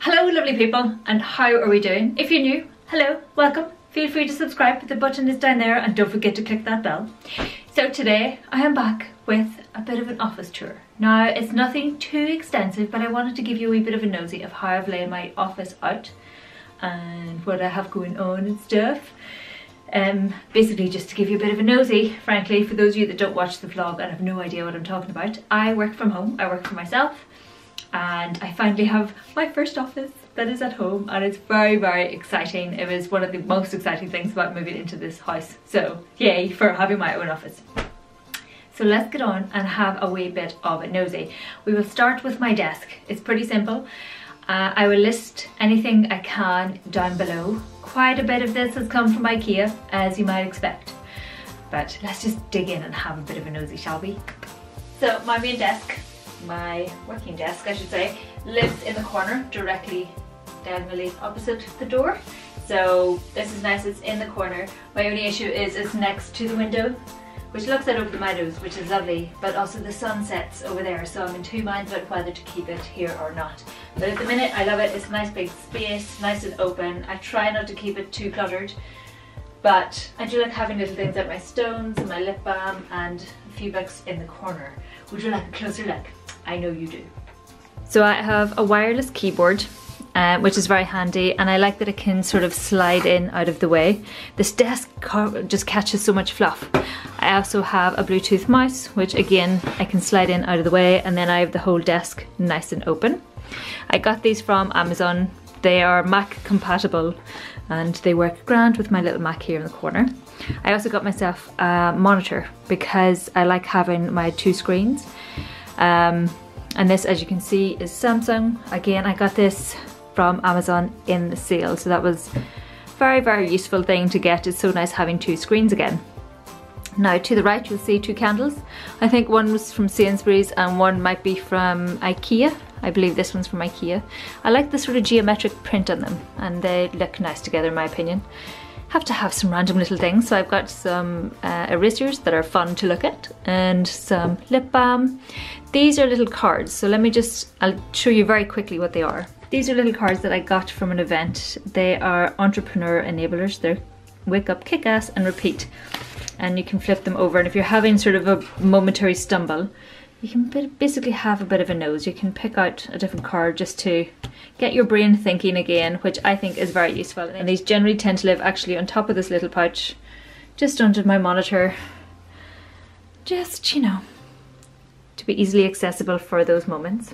Hello lovely people, and how are we doing? If you're new, hello, welcome. Feel free to subscribe, the button is down there, and don't forget to click that bell. So today I am back with a bit of an office tour. Now it's nothing too extensive, but I wanted to give you a wee bit of a nosy of how I've laid my office out and what I have going on and stuff. Basically just to give you a bit of a nosy, frankly, for those of you that don't watch the vlog and have no idea what I'm talking about. I work from home, I work for myself, and I finally have my first office that is at home, and it's very, very exciting. It was one of the most exciting things about moving into this house, so yay for having my own office. So let's get on and have a wee bit of a nosy. We will start with my desk. It's pretty simple. I will list anything I can down below. Quite a bit of this has come from IKEA, as you might expect, but let's just dig in and have a bit of a nosy, shall we? So my main desk, my working desk I should say, lives in the corner directly diagonally opposite the door. So this is nice, it's in the corner. My only issue is it's next to the window, which looks out over the meadows, which is lovely, but also the sun sets over there, so I'm in two minds about whether to keep it here or not. But at the minute I love it. It's a nice big space, nice and open. I try not to keep it too cluttered, but I do like having little things like my stones and my lip balm and a few books in the corner. Would you like a closer look? I know you do. So I have a wireless keyboard, which is very handy, and I like that it can sort of slide in out of the way. This desk just catches so much fluff. I also have a Bluetooth mouse, which again I can slide in out of the way, and then I have the whole desk nice and open. I got these from Amazon. They are Mac compatible and they work grand with my little Mac here in the corner. I also got myself a monitor because I like having my two screens. And this, as you can see, is Samsung. Again, I got this from Amazon in the sale, so that was very, very useful thing to get. It's so nice having two screens again. Now to the right you'll see two candles. I think one was from Sainsbury's and one might be from IKEA. I believe this one's from IKEA. I like the sort of geometric print on them and they look nice together in my opinion. Have to have some random little things, so I've got some erasers that are fun to look at and some lip balm. These are little cards, so I'll show you very quickly what they are. These are little cards that I got from an event. They are entrepreneur enablers. They're wake up, kick ass and repeat. And you can flip them over, and if you're having sort of a momentary stumble, you can basically have a bit of a nose. You can pick out a different card just to get your brain thinking again, which I think is very useful. And these generally tend to live actually on top of this little pouch, just under my monitor. Just, you know, to be easily accessible for those moments.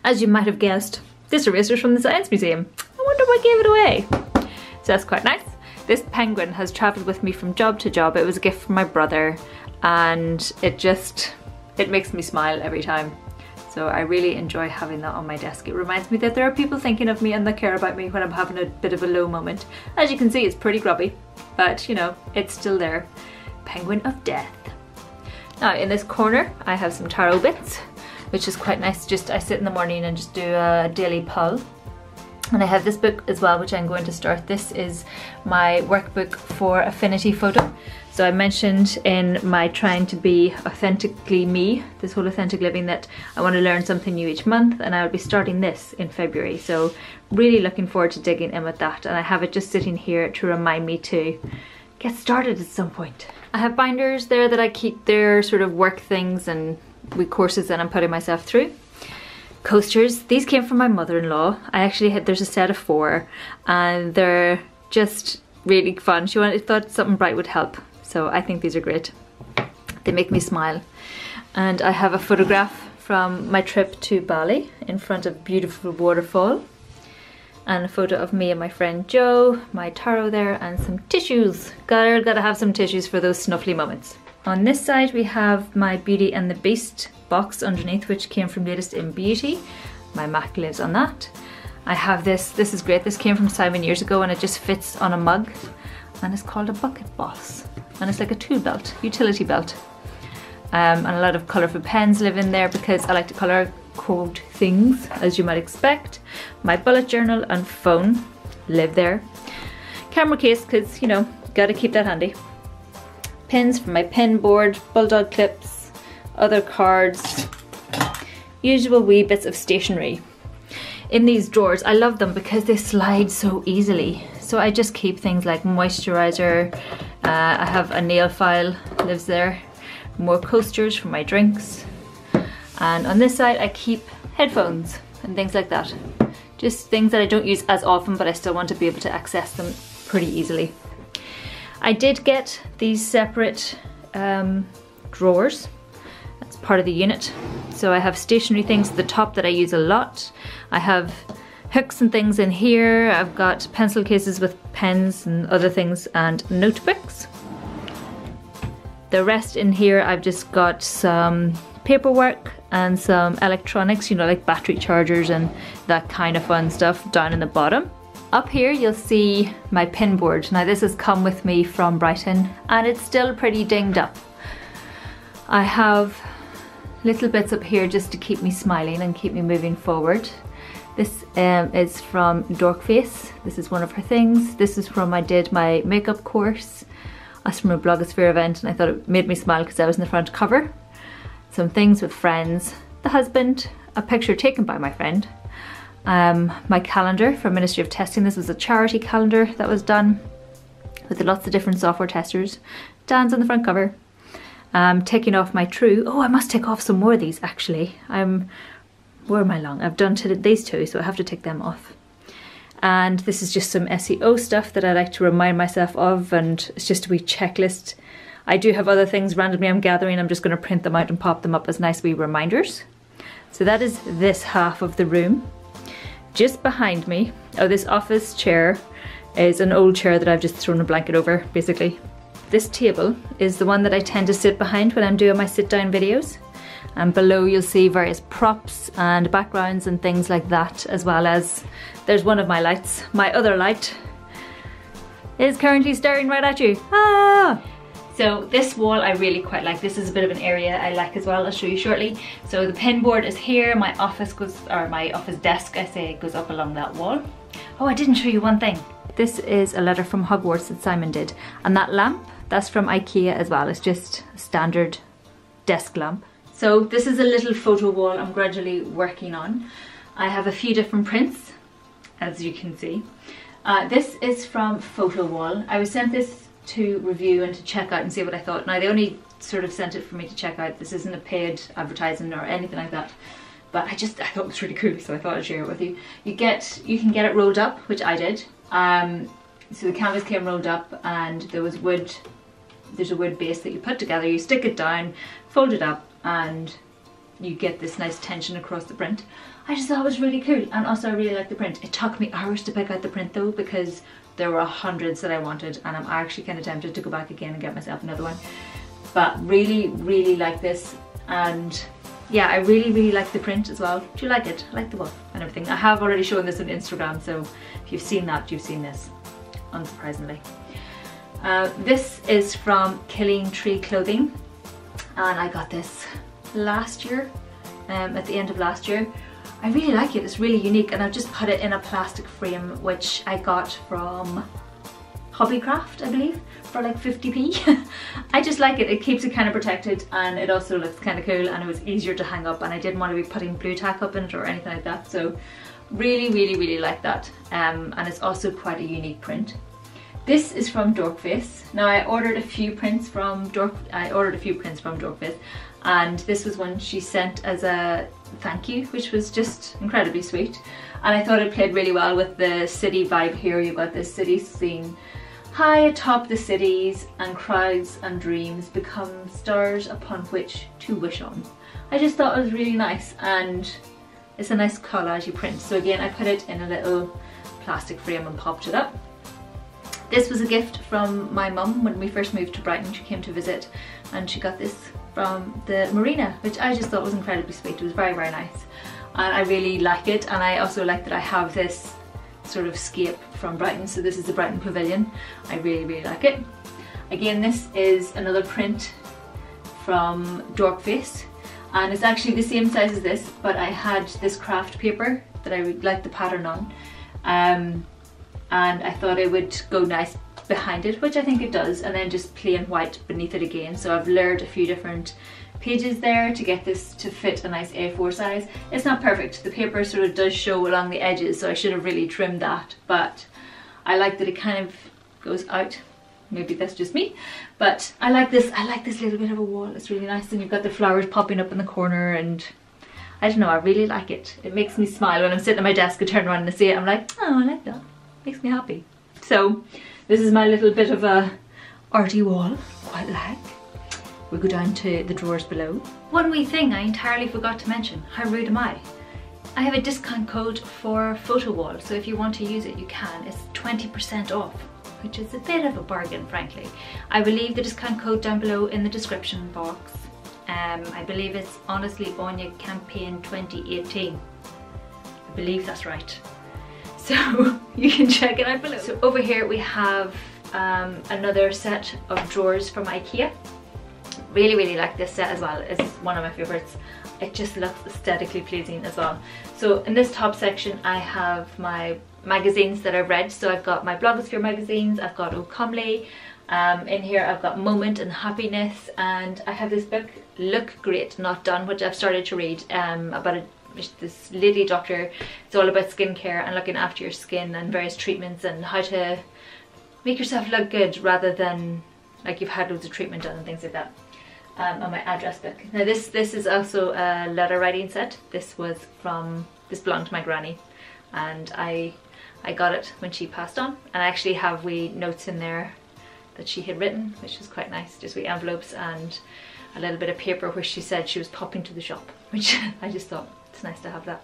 As you might have guessed, this eraser's from the Science Museum. I wonder what gave it away. So that's quite nice. This penguin has travelled with me from job to job. It was a gift from my brother, and it makes me smile every time. So I really enjoy having that on my desk. It reminds me that there are people thinking of me and that care about me when I'm having a bit of a low moment. As you can see, it's pretty grubby, but you know, it's still there. Penguin of death. Now in this corner, I have some tarot bits, which is quite nice. I sit in the morning and just do a daily pull. And I have this book as well, which I'm going to start. This is my workbook for Affinity Photo. So I mentioned in my trying to be authentically me, this whole authentic living, that I want to learn something new each month, and I'll be starting this in February. So really looking forward to digging in with that. And I have it just sitting here to remind me to get started at some point. I have binders there that I keep their sort of work things and with courses that I'm putting myself through. Coasters, these came from my mother-in-law. There's a set of 4 and they're just really fun. She thought something bright would help, so I think these are great. They make me smile. And I have a photograph from my trip to Bali in front of a beautiful waterfall, and a photo of me and my friend Joe, my tarot there, and some tissues. Gotta have some tissues for those snuffly moments. On this side we have my Beauty and the Beast box underneath, which came from Latest in Beauty. My Mac lives on that. I have this is great. This came from Simon years ago and it just fits on a mug, and it's called a Bucket Boss, and it's like a tool belt, utility belt. And a lot of colourful pens live in there because I like to colour code things, as you might expect. My bullet journal and phone live there. Camera case, because you know, gotta keep that handy. Pins for my pen board, bulldog clips, other cards, usual wee bits of stationery. in these drawers. I love them because they slide so easily. So I just keep things like moisturizer. I have a nail file, lives there. More coasters for my drinks. And on this side I keep headphones and things like that. Just things that I don't use as often, but I still want to be able to access them pretty easily. I did get these separate drawers. That's part of the unit. So I have stationery things at the top that I use a lot. I have hooks and things in here. I've got pencil cases with pens and other things and notebooks. The rest in here I've just got some paperwork and some electronics, you know, like battery chargers and that kind of fun stuff down in the bottom. Up here you'll see my pin board. Now this has come with me from Brighton and it's still pretty dinged up. I have little bits up here just to keep me smiling and keep me moving forward. This is from Dorkface. This is one of her things. This is from I did my makeup course. That's from a Blogosphere event and I thought it made me smile because I was in the front cover. Some things with friends, the husband, a picture taken by my friend, my calendar from Ministry of Testing. This was a charity calendar that was done with lots of different software testers. Dan's on the front cover. Taking off my True. Oh, I must take off some more of these actually. Where am I long? I've done these two, so I have to take them off. And this is just some SEO stuff that I like to remind myself of, and it's just a wee checklist. I do have other things randomly I'm gathering. I'm just going to print them out and pop them up as nice wee reminders. So that is this half of the room. Just behind me, this office chair is an old chair that I've just thrown a blanket over, basically. This table is the one that I tend to sit behind when I'm doing my sit down videos. And below you'll see various props and backgrounds and things like that, as well as there's one of my lights. My other light is currently staring right at you. Ah! So this wall I really quite like. This is a bit of an area I like as well. I'll show you shortly. So the pin board is here. My office desk, I say, goes up along that wall. Oh, I didn't show you one thing. This is a letter from Hogwarts that Simon did. And that lamp, that's from IKEA as well. It's just a standard desk lamp. So this is a little photo wall I'm gradually working on. I have a few different prints, as you can see. This is from Photo Wall. I was sent this to review and to check out and see what I thought. Now they only sort of sent it for me to check out. This isn't a paid advertising or anything like that. But I thought it was really cool, so I thought I'd share it with you. You can get it rolled up, which I did. So the canvas came rolled up and there was wood. There's a wood base that you put together. You stick it down, fold it up, and you get this nice tension across the print. I just thought it was really cool, and also I really like the print. It took me hours to pick out the print though, because there were hundreds that I wanted, and I'm actually kind of tempted to go back again and get myself another one. But really like this, and yeah, I really like the print as well. Do you like it? I like the wall and everything. I have already shown this on Instagram, so if you've seen that, you've seen this, unsurprisingly. This is from Killing Tree Clothing, and I got this last year, at the end of last year. I really like it. It's really unique, and I've just put it in a plastic frame which I got from Hobbycraft, I believe, for like 50p. I just like it. It keeps it kind of protected, and it also looks kind of cool, and it was easier to hang up, and I didn't want to be putting blue tack up in it or anything like that. So really like that, and it's also quite a unique print. This is from Dorkface. Now I ordered a few prints from Dorkface, and this was one she sent as a thank you, which was just incredibly sweet. And I thought it played really well with the city vibe here. You've got this city scene. High atop the cities and crowds and dreams become stars upon which to wish on. I just thought it was really nice, and it's a nice collage print. So again, I put it in a little plastic frame and popped it up. This was a gift from my mum when we first moved to Brighton. She came to visit and she got this from the marina, which I just thought was incredibly sweet. It was very nice, and I really like it. And I also like that I have this sort of scape from Brighton. So this is the Brighton Pavilion. I really like it. Again, this is another print from Dorkface, and it's actually the same size as this, but I had this craft paper that I would like the pattern on, and I thought it would go nice behind it, which I think it does, and then just plain white beneath it again. So I've layered a few different pages there to get this to fit a nice A4 size. It's not perfect. The paper sort of does show along the edges, so I should have really trimmed that, but I like that it kind of goes out. Maybe that's just me, but I like this little bit of a wall. It's really nice, and you've got the flowers popping up in the corner, and I don't know, I really like it. It makes me smile when I'm sitting at my desk and turn around and see it. I'm like, oh, I like that. Makes me happy. So this is my little bit of a arty wall, quite like. We'll go down to the drawers below. One wee thing I entirely forgot to mention, how rude am I? I have a discount code for Photo Wall, so if you want to use it, you can. It's 20% off, which is a bit of a bargain, frankly. I will leave the discount code down below in the description box. I believe it's Honestly Anya Campaign 2018. I believe that's right. So you can check it out below. So over here we have another set of drawers from IKEA. Really like this set as well. It's one of my favorites. It just looks aesthetically pleasing as well. So in this top section I have my magazines that I've read. So I've got my Blogosphere magazines, I've got O Comely, in here I've got Moment and Happiness, and I have this book, Look Great Not Done, which I've started to read, about this lady doctor. It's all about skincare and looking after your skin and various treatments and how to make yourself look good rather than like you've had loads of treatment done and things like that. On my address book. Now this is also a letter writing set. This belonged to my granny, and I got it when she passed on, and I actually have wee notes in there that she had written, which was quite nice, just wee envelopes and a little bit of paper where she said she was popping to the shop, which I just thought it's nice to have that.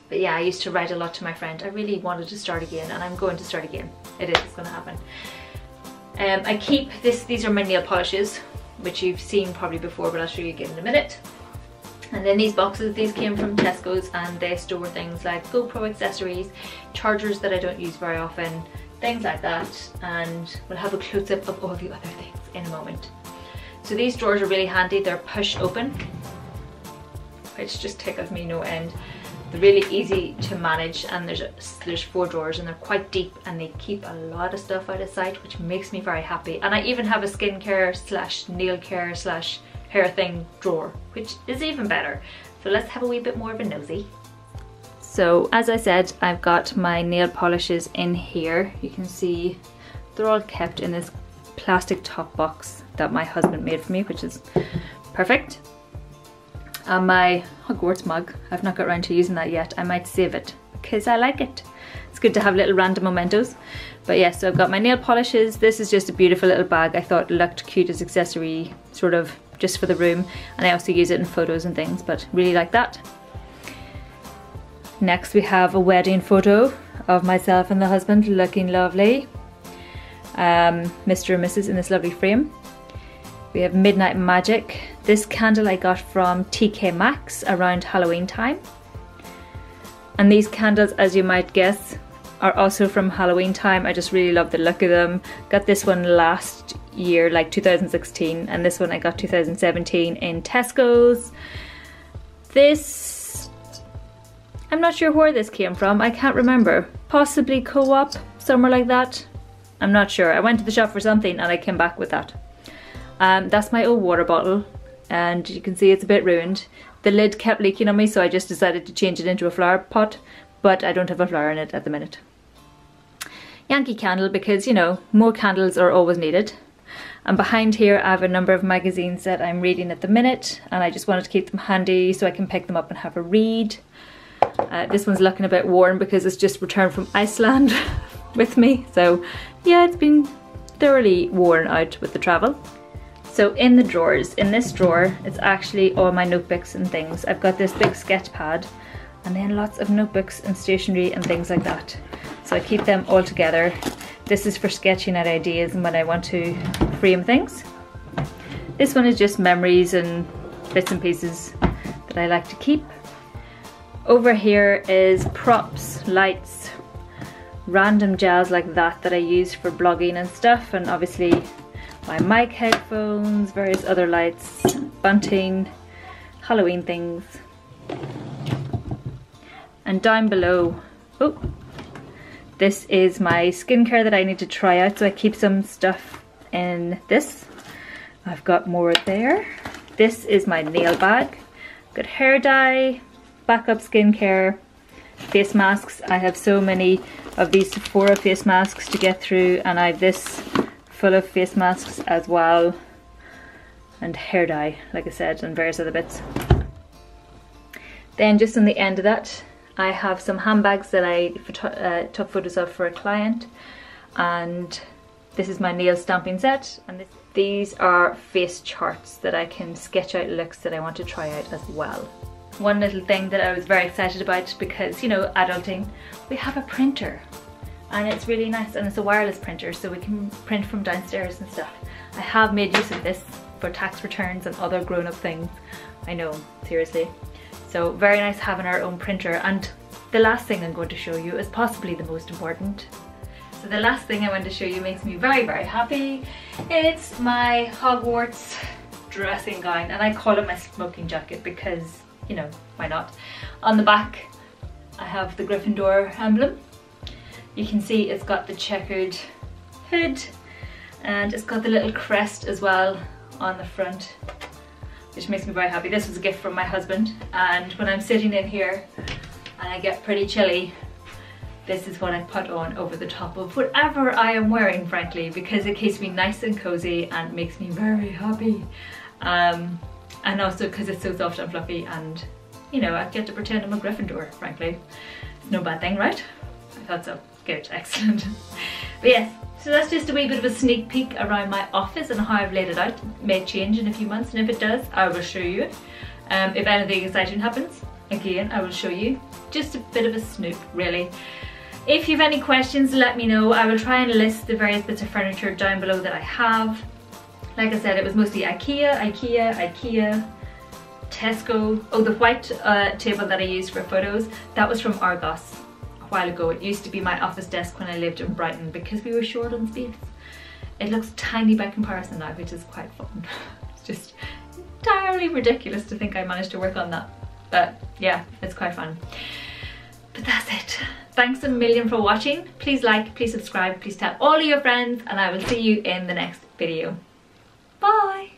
But yeah, I used to write a lot to my friend. I really wanted to start again, and I'm going to start again. It's going to happen. I keep these are my nail polishes, which you've seen probably before, but I'll show you again in a minute. And then these boxes, these came from Tesco's, and they store things like GoPro accessories, chargers that I don't use very often, things like that, and we'll have a close-up of all the other things in a moment. So these drawers are really handy. They're push open, which just tickles me no end. They're really easy to manage, and there's 4 drawers, and they're quite deep, and they keep a lot of stuff out of sight, which makes me very happy. And I even have a skincare / nail care / hair thing drawer, which is even better. So let's have a wee bit more of a nosy. So as I said, I've got my nail polishes in here. You can see they're all kept in this plastic top box that my husband made for me, which is perfect. My Hogwarts mug, I've not got around to using that yet. I might save it because I like it. It's good to have little random mementos. But yeah, so I've got my nail polishes. This is just a beautiful little bag. I thought it looked cute as accessory, sort of just for the room. And I also use it in photos and things, but really like that. Next we have a wedding photo of myself and the husband looking lovely. Mr. and Mrs. in this lovely frame. We have Midnight Magic. This candle I got from TK Maxx around Halloween time. And these candles, as you might guess, are also from Halloween time. I just really love the look of them. Got this one last year, like 2016, and this one I got 2017 in Tesco's. This, I'm not sure where this came from. I can't remember. Possibly Co-op, somewhere like that. I'm not sure. I went to the shop for something and I came back with that. That's my old water bottle, and you can see it's a bit ruined. The lid kept leaking on me, so I just decided to change it into a flower pot, but I don't have a flower in it at the minute. Yankee candle, because, you know, more candles are always needed. And behind here I have a number of magazines that I'm reading at the minute, and I just wanted to keep them handy so I can pick them up and have a read. This one's looking a bit worn because it's just returned from Iceland with me, so yeah, it's been thoroughly worn out with the travel. So in the drawers, in this drawer, it's actually all my notebooks and things. I've got this big sketch pad, and then lots of notebooks and stationery and things like that. So I keep them all together. This is for sketching out ideas and when I want to frame things. This one is just memories and bits and pieces that I like to keep. Over here is props, lights, random gels like that I use for blogging and stuff, and obviously my mic headphones, various other lights, bunting, Halloween things. And down below, oh, this is my skincare that I need to try out, so I keep some stuff in this. I've got more there. This is my nail bag. Got hair dye, backup skincare, face masks. I have so many of these Sephora face masks to get through, and I have this full of face masks as well, and hair dye, like I said, and various other bits. Then just on the end of that, I have some handbags that I took photos of for a client, and this is my nail stamping set, and these are face charts that I can sketch out looks that I want to try out as well. One little thing that I was very excited about, because, you know, adulting, we have a printer, and it's really nice, and it's a wireless printer, so we can print from downstairs and stuff. I have made use of this for tax returns and other grown-up things. I know, seriously. So very nice having our own printer. And the last thing I'm going to show you is possibly the most important. So the last thing I want to show you makes me very, very happy. It's my Hogwarts dressing gown, and I call it my smoking jacket because, you know, why not? On the back I have the Gryffindor emblem. You can see it's got the checkered hood, and it's got the little crest as well on the front, which makes me very happy. This was a gift from my husband, and when I'm sitting in here and I get pretty chilly, this is what I put on over the top of whatever I am wearing, frankly, because it keeps me nice and cozy and makes me very happy. And also because it's so soft and fluffy, and, you know, I get to pretend I'm a Gryffindor, frankly. It's no bad thing, right? I thought so. Good, excellent. But yes, so that's just a wee bit of a sneak peek around my office and how I've laid it out. It may change in a few months, and if it does, I will show you it. If anything exciting happens, again, I will show you. Just a bit of a snoop, really. If you have any questions, let me know. I will try and list the various bits of furniture down below that I have. Like I said, it was mostly IKEA, Tesco. Oh, the white table that I used for photos, that was from Argos a while ago. It used to be my office desk when I lived in Brighton because we were short on space. It looks tiny by comparison now, which is quite fun. It's just entirely ridiculous to think I managed to work on that. But yeah, it's quite fun. But that's it. Thanks a million for watching. Please like, please subscribe, please tell all of your friends, and I will see you in the next video. Bye!